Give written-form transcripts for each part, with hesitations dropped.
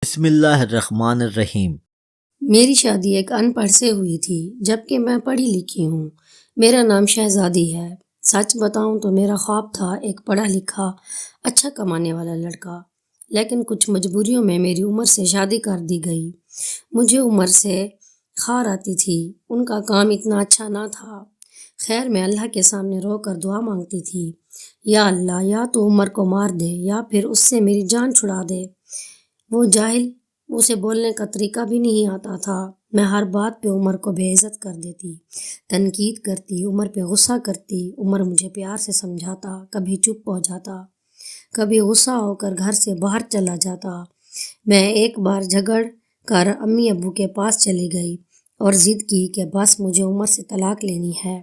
بسم اللہ الرحمن الرحیم۔ میری شادی ایک ان پڑھ سے ہوئی تھی، جبکہ میں پڑھی لکھی ہوں۔ میرا نام شہزادی ہے۔ سچ بتاؤں تو میرا خواب تھا ایک پڑھا لکھا اچھا کمانے والا لڑکا، لیکن کچھ مجبوریوں میں میری عمر سے شادی کر دی گئی۔ مجھے عمر سے خار آتی تھی، ان کا کام اتنا اچھا نہ تھا۔ خیر میں اللہ کے سامنے رو کر دعا مانگتی تھی، یا اللہ، یا تو عمر کو مار دے یا پھر اس سے میری جان چھڑا دے۔ وہ جاہل، اسے بولنے کا طریقہ بھی نہیں آتا تھا۔ میں ہر بات پہ عمر کو بے عزت کر دیتی، تنقید کرتی، عمر پہ غصہ کرتی۔ عمر مجھے پیار سے سمجھاتا، کبھی چپ ہو جاتا، کبھی غصہ ہو کر گھر سے باہر چلا جاتا۔ میں ایک بار جھگڑ کر امی ابو کے پاس چلی گئی اور ضد کی کہ بس مجھے عمر سے طلاق لینی ہے۔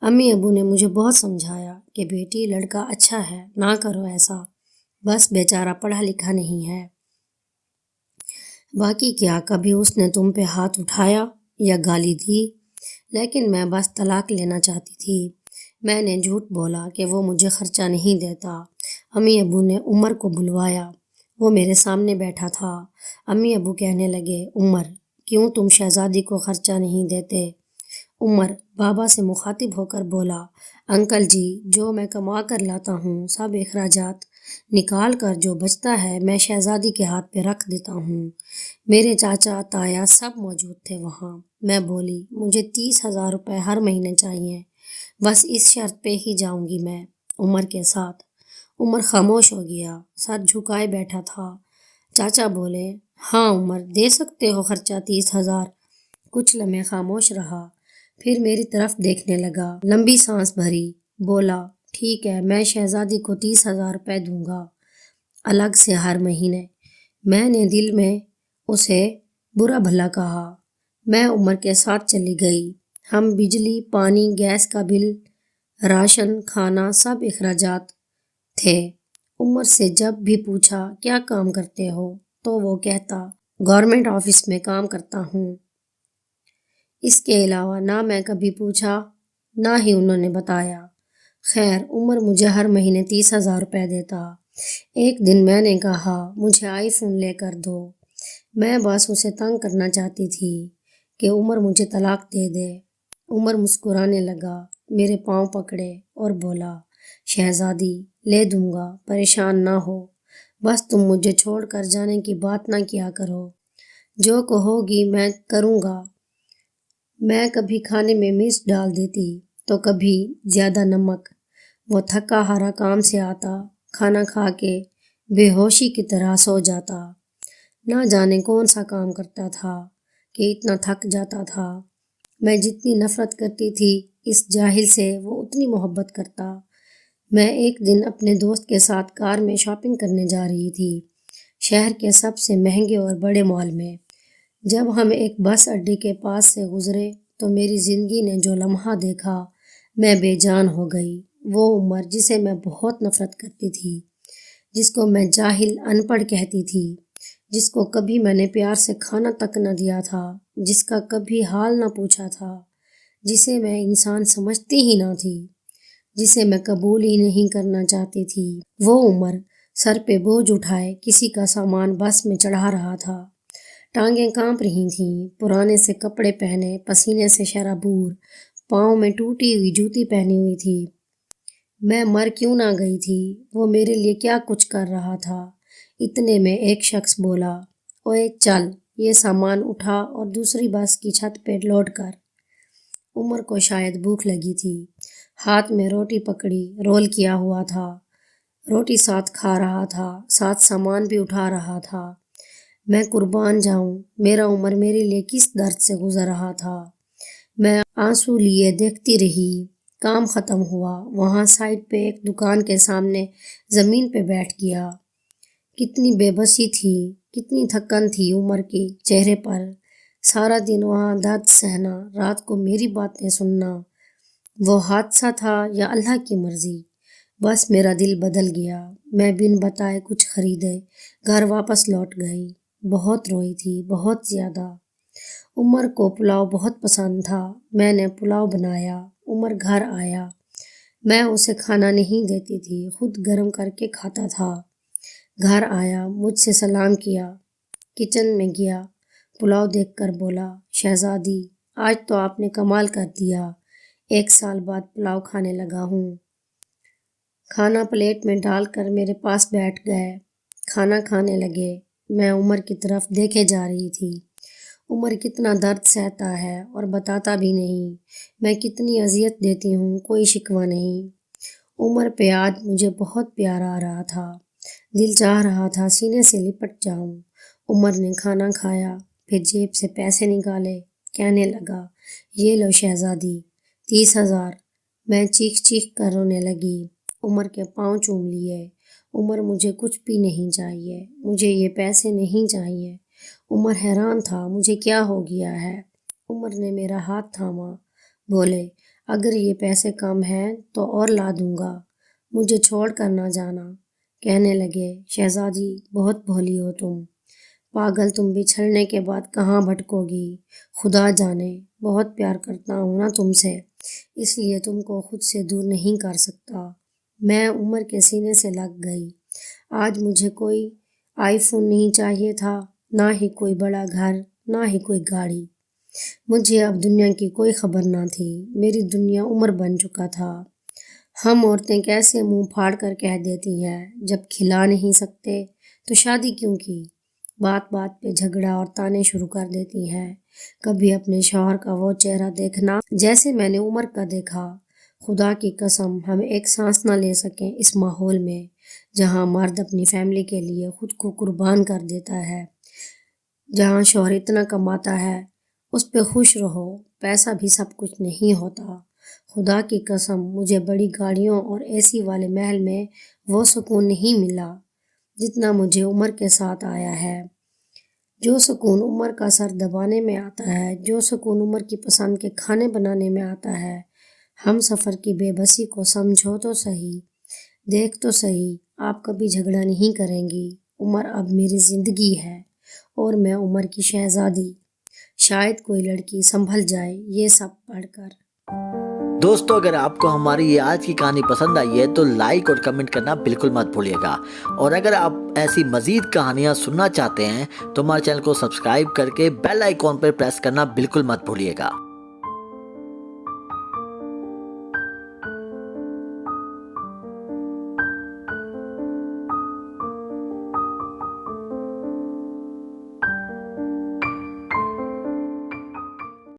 امی ابو نے مجھے بہت سمجھایا کہ بیٹی، لڑکا اچھا ہے، نہ کرو ایسا، بس بیچارہ پڑھا لکھا نہیں ہے۔ باقی کیا کبھی اس نے تم پہ ہاتھ اٹھایا یا گالی دی؟ لیکن میں بس طلاق لینا چاہتی تھی۔ میں نے جھوٹ بولا کہ وہ مجھے خرچہ نہیں دیتا۔ امی ابو نے عمر کو بلوایا، وہ میرے سامنے بیٹھا تھا۔ امی ابو کہنے لگے، عمر، کیوں تم شہزادی کو خرچہ نہیں دیتے؟ عمر بابا سے مخاطب ہو کر بولا، انکل جی، جو میں کما کر لاتا ہوں سب اخراجات نکال کر جو بچتا ہے میں شہزادی کے ہاتھ پہ رکھ دیتا ہوں۔ میرے چاچا تایا سب موجود تھے وہاں۔ میں بولی، مجھے 30,000 روپے ہر مہینے چاہیے، بس اس شرط پہ ہی جاؤں گی میں عمر کے ساتھ۔ عمر خاموش ہو گیا، سر جھکائے بیٹھا تھا۔ چاچا بولے، ہاں عمر، دے سکتے ہو خرچہ 30,000۔ کچھ لمحے خاموش رہا، پھر میری طرف دیکھنے لگا، لمبی سانس بھری، بولا، ٹھیک ہے، میں شہزادی کو 30,000 روپے دوں گا، الگ سے ہر مہینے۔ میں نے دل میں اسے برا بھلا کہا۔ میں عمر کے ساتھ چلی گئی۔ ہم بجلی، پانی، گیس کا بل، راشن، کھانا، سب اخراجات تھے۔ عمر سے جب بھی پوچھا کیا کام کرتے ہو تو وہ کہتا، گورنمنٹ آفس میں کام کرتا ہوں۔ اس کے علاوہ نہ میں کبھی پوچھا، نہ ہی انہوں نے بتایا۔ خیر، عمر مجھے ہر مہینے 30,000 روپے دیتا۔ ایک دن میں نے کہا، مجھے آئی فون لے کر دو۔ میں بس اسے تنگ کرنا چاہتی تھی کہ عمر مجھے طلاق دے دے۔ عمر مسکرانے لگا، میرے پاؤں پکڑے اور بولا، شہزادی، لے دوں گا، پریشان نہ ہو، بس تم مجھے چھوڑ کر جانے کی بات نہ کیا کرو، جو کہو گی میں کروں گا۔ میں کبھی کھانے میں مرچ ڈال دیتی تو کبھی زیادہ نمک۔ وہ تھکا ہارا کام سے آتا، کھانا کھا کے بے ہوشی کی طرح سو جاتا۔ نہ جانے کون سا کام کرتا تھا کہ اتنا تھک جاتا تھا۔ میں جتنی نفرت کرتی تھی اس جاہل سے، وہ اتنی محبت کرتا۔ میں ایک دن اپنے دوست کے ساتھ کار میں شاپنگ کرنے جا رہی تھی، شہر کے سب سے مہنگے اور بڑے مال میں۔ جب ہم ایک بس اڈے کے پاس سے گزرے تو میری زندگی نے جو لمحہ دیکھا، میں بے جان ہو گئی۔ وہ عمر جسے میں بہت نفرت کرتی تھی، جس کو میں جاہل، ان پڑھ کہتی تھی، جس کو کبھی میں نے پیار سے کھانا تک نہ دیا تھا، جس کا کبھی حال نہ پوچھا تھا، جسے میں انسان سمجھتی ہی نہ تھی، جسے میں قبول ہی نہیں کرنا چاہتی تھی، وہ عمر سر پہ بوجھ اٹھائے کسی کا سامان بس میں چڑھا رہا تھا۔ ٹانگیں کانپ رہی تھیں، پرانے سے کپڑے پہنے، پسینے سے شرابور، پاؤں میں ٹوٹی ہوئی جوتی پہنی ہوئی تھی۔ میں مر کیوں نہ گئی تھی؟ وہ میرے لیے کیا کچھ کر رہا تھا؟ اتنے میں ایک شخص بولا، اوئے چل، یہ سامان اٹھا اور دوسری بس کی چھت پہ لوڈ کر۔ عمر کو شاید بھوک لگی تھی، ہاتھ میں روٹی پکڑی، رول کیا ہوا تھا، روٹی ساتھ کھا رہا تھا، ساتھ سامان بھی اٹھا رہا تھا۔ میں قربان جاؤں، میرا عمر میرے لیے کس درد سے گزر رہا تھا۔ میں آنسو لیے دیکھتی رہی۔ کام ختم ہوا، وہاں سائڈ پہ ایک دکان کے سامنے زمین پہ بیٹھ گیا۔ کتنی بے بسی تھی، کتنی تھکن تھی عمر کے چہرے پر۔ سارا دن وہاں درد سہنا، رات کو میری باتیں سننا۔ وہ حادثہ تھا یا اللہ کی مرضی؟ بس میرا دل بدل گیا۔ میں بن بتائے کچھ خریدے گھر واپس لوٹ گئی۔ بہت روئی تھی، بہت زیادہ۔ عمر کو پلاؤ بہت پسند تھا، میں نے پلاؤ بنایا۔ عمر گھر آیا، میں اسے کھانا نہیں دیتی تھی، خود گرم کر کے کھاتا تھا۔ گھر آیا، مجھ سے سلام کیا، کچن میں گیا، پلاؤ دیکھ کر بولا، شہزادی آج تو آپ نے کمال کر دیا، 1 سال بعد پلاؤ کھانے لگا ہوں۔ کھانا پلیٹ میں ڈال کر میرے پاس بیٹھ گئے، کھانا کھانے لگے۔ میں عمر کی طرف دیکھے جا رہی تھی۔ عمر کتنا درد سہتا ہے اور بتاتا بھی نہیں، میں کتنی اذیت دیتی ہوں، کوئی شکوہ نہیں۔ عمر پہ آج مجھے بہت پیار آ رہا تھا، دل چاہ رہا تھا سینے سے لپٹ جاؤں۔ عمر نے کھانا کھایا، پھر جیب سے پیسے نکالے، کہنے لگا، یہ لو شہزادی، 30,000۔ میں چیخ چیخ کر رونے لگی، عمر کے پاؤں چوم لیے۔ عمر مجھے کچھ بھی نہیں چاہیے، مجھے یہ پیسے نہیں چاہیے۔ عمر حیران تھا مجھے کیا ہو گیا ہے۔ عمر نے میرا ہاتھ تھاما، بولے، اگر یہ پیسے کم ہیں تو اور لا دوں گا، مجھے چھوڑ کر نہ جانا۔ کہنے لگے، شہزادی بہت بھولی ہو تم، پاگل تم بچھڑنے کے بعد کہاں بھٹکو گی، خدا جانے، بہت پیار کرتا ہوں نا تم سے، اس لیے تم کو خود سے دور نہیں کر سکتا۔ میں عمر کے سینے سے لگ گئی۔ آج مجھے کوئی آئی فون نہیں چاہیے تھا، نہ ہی کوئی بڑا گھر، نہ ہی کوئی گاڑی۔ مجھے اب دنیا کی کوئی خبر نہ تھی، میری دنیا عمر بن چکا تھا۔ ہم عورتیں کیسے منہ پھاڑ کر کہہ دیتی ہیں، جب کھلا نہیں سکتے تو شادی کیوں کی؟ بات بات پہ جھگڑا اور تانے شروع کر دیتی ہیں۔ کبھی اپنے شوہر کا وہ چہرہ دیکھنا جیسے میں نے عمر کا دیکھا۔ خدا کی قسم ہم ایک سانس نہ لے سکیں اس ماحول میں، جہاں مرد اپنی فیملی کے لیے خود کو قربان کر دیتا ہے، جہاں شوہر اتنا کماتا ہے، اس پہ خوش رہو، پیسہ بھی سب کچھ نہیں ہوتا۔ خدا کی قسم مجھے بڑی گاڑیوں اور اے سی والے محل میں وہ سکون نہیں ملا جتنا مجھے عمر کے ساتھ آیا ہے۔ جو سکون عمر کا سر دبانے میں آتا ہے، جو سکون عمر کی پسند کے کھانے بنانے میں آتا ہے۔ ہم سفر کی بے بسی کو سمجھو تو صحیح، دیکھ تو صحیح، آپ کبھی جھگڑا نہیں کریں گی۔ عمر اب میری زندگی ہے اور میں عمر کی شہزادی۔ شاید کوئی لڑکی سنبھل جائے یہ سب پڑھ کر۔ دوستو اگر آپ کو ہماری یہ آج کی کہانی پسند آئی ہے تو لائک اور کمنٹ کرنا بالکل مت بھولیے گا، اور اگر آپ ایسی مزید کہانیاں سننا چاہتے ہیں تو ہمارے چینل کو سبسکرائب کر کے بیل آئیکن پر پریس کرنا بالکل مت بھولیے گا۔